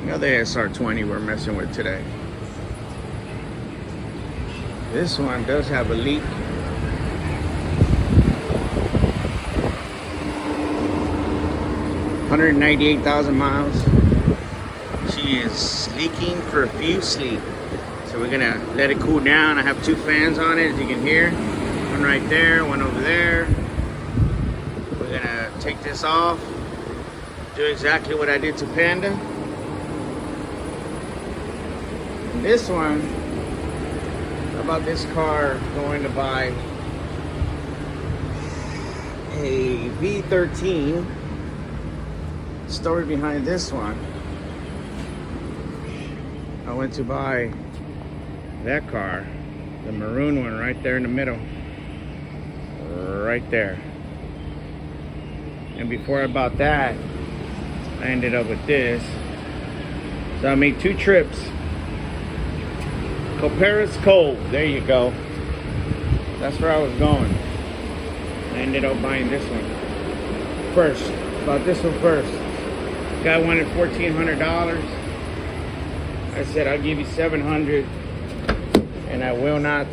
Another SR20 we're messing with today. This one does have a leak. $198,000 miles. She is leaking profusely. So we're gonna let it cool down. I have two fans on it, as you can hear. One right there, one over there. We're gonna take this off. Do exactly what I did to Panda. And this one, how about this car going to buy a V13. Story behind this one. I went to buy that car, the maroon one right there in the middle. Right there. And before I bought that, I ended up with this. So I made two trips. Coparis Cove, there you go. That's where I was going. I ended up buying this one first. Bought this one first. Guy wanted $1,400. I said, I'll give you $700, and I will not.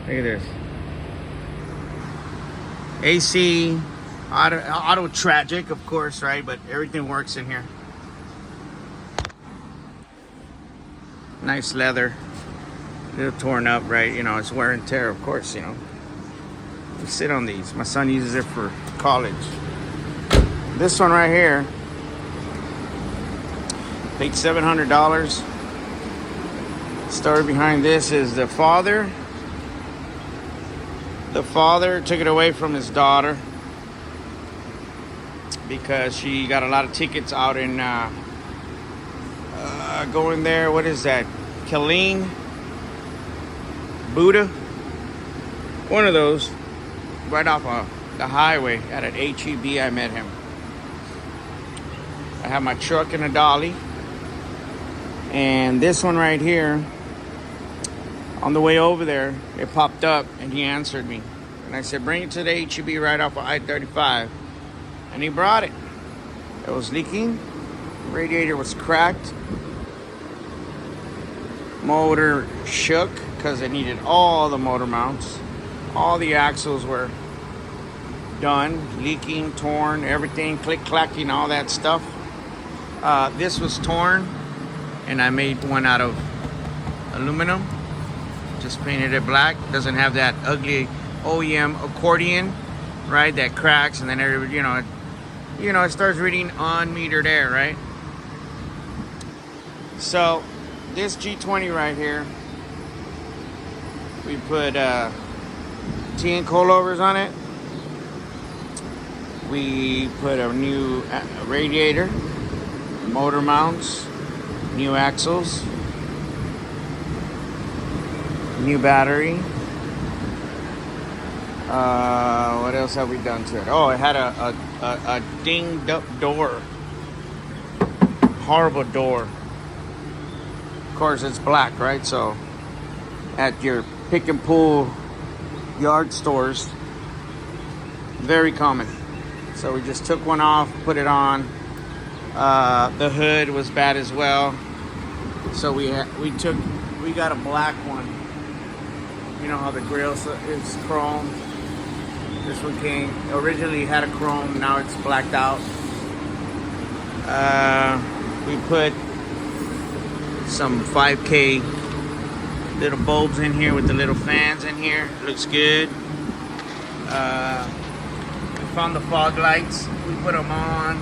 Look at this. AC, auto tragic, of course, right? But everything works in here. Nice leather. A little torn up, right? You know, it's wear and tear, of course, you know. We sit on these. My son uses it for college. This one right here, paid $700. Story behind this is the father took it away from his daughter because she got a lot of tickets out in going there. What is that? Killeen? Buddha? One of those. Right off of the highway at an HEB, I met him. I have my truck and a dolly. And this one right here, on the way over there, it popped up and he answered me. And I said, bring it to the HEB right off of I-35. And he brought it. It was leaking. Radiator was cracked. Motor shook because it needed all the motor mounts. All the axles were done, leaking, torn, everything, click-clacking, all that stuff. This was torn, and I made one out of aluminum. Just painted it black. Doesn't have that ugly OEM accordion, right? That cracks, and then everybody, it starts reading unmetered air, right? So this G20 right here, we put tin coilovers on it. We put a new radiator, motor mounts, new axles, new battery. What else have we done to it? Oh, it had a dinged up door. Horrible door. Of course, it's black, right? So at your pick and pull yard stores, very common. So we just took one off, put it on. The hood was bad as well. So we got a black one. You know how the grill is chrome. This one originally had a chrome, now it's blacked out. We put some 5K little bulbs in here with the little fans in here. Looks good. We found the fog lights. We put them on.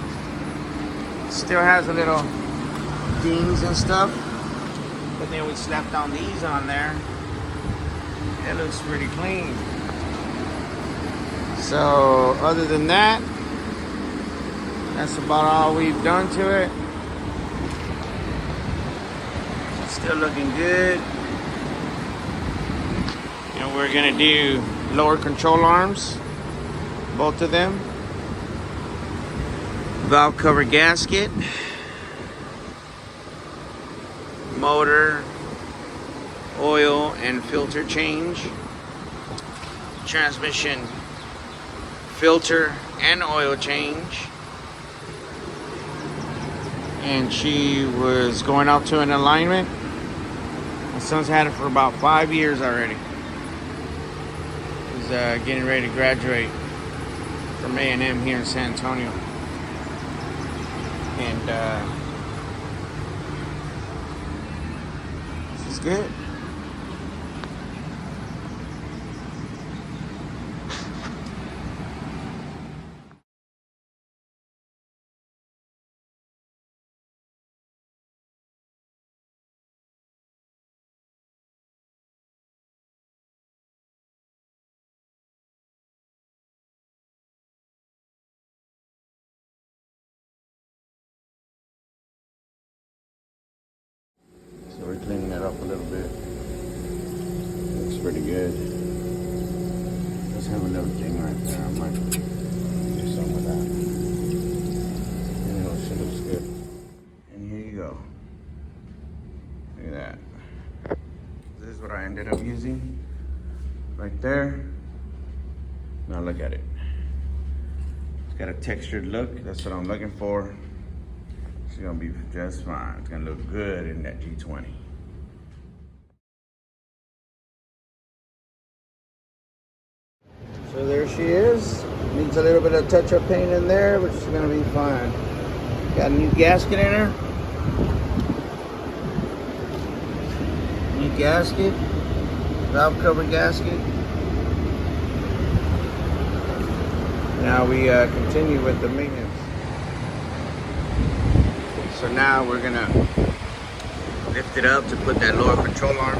Still has a little dings and stuff. But then we slapped on these on there. It looks pretty clean. So other than that, that's about all we've done to it. Still looking good. And we're gonna do lower control arms, both of them. Valve cover gasket. Motor, oil and filter change. Transmission filter and oil change. and she was going out to an alignment. My son's had it for about 5 years already. He's getting ready to graduate from A&M here in San Antonio. And this is good. So we're cleaning it up a little bit. Looks pretty good. Let's have a little thing right there. I might do some of that. You know, she looks good. And here you go. Look at that. This is what I ended up using. Right there. Now look at it. It's got a textured look. That's what I'm looking for. It's gonna be just fine. It's gonna look good in that G20. So there she is. Needs a little bit of touch-up paint in there, which is gonna be fine. Got a new gasket in her. New gasket. Valve cover gasket. Now we continue with the maintenance. So now we're gonna lift it up to put that lower control arm.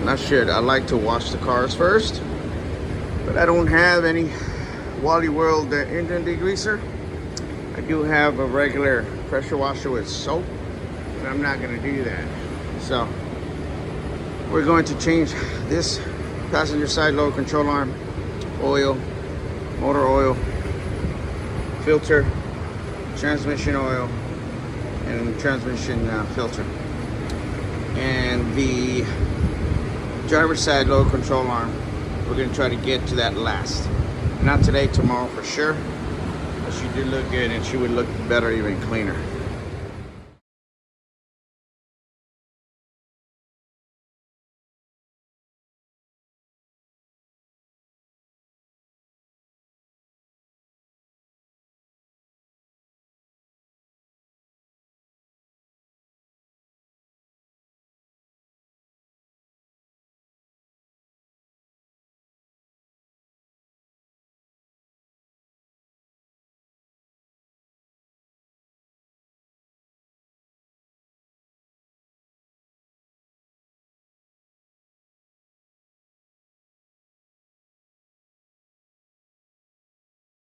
I like to wash the cars first, but I don't have any Wally World engine degreaser. I do have a regular pressure washer with soap, but I'm not gonna do that. So we're going to change this passenger side lower control arm, oil, motor oil, filter, transmission oil, and transmission filter. And the driver's side lower control arm, we're gonna try to get to that last. Not today, tomorrow for sure. But she did look good, and she would look better, even cleaner.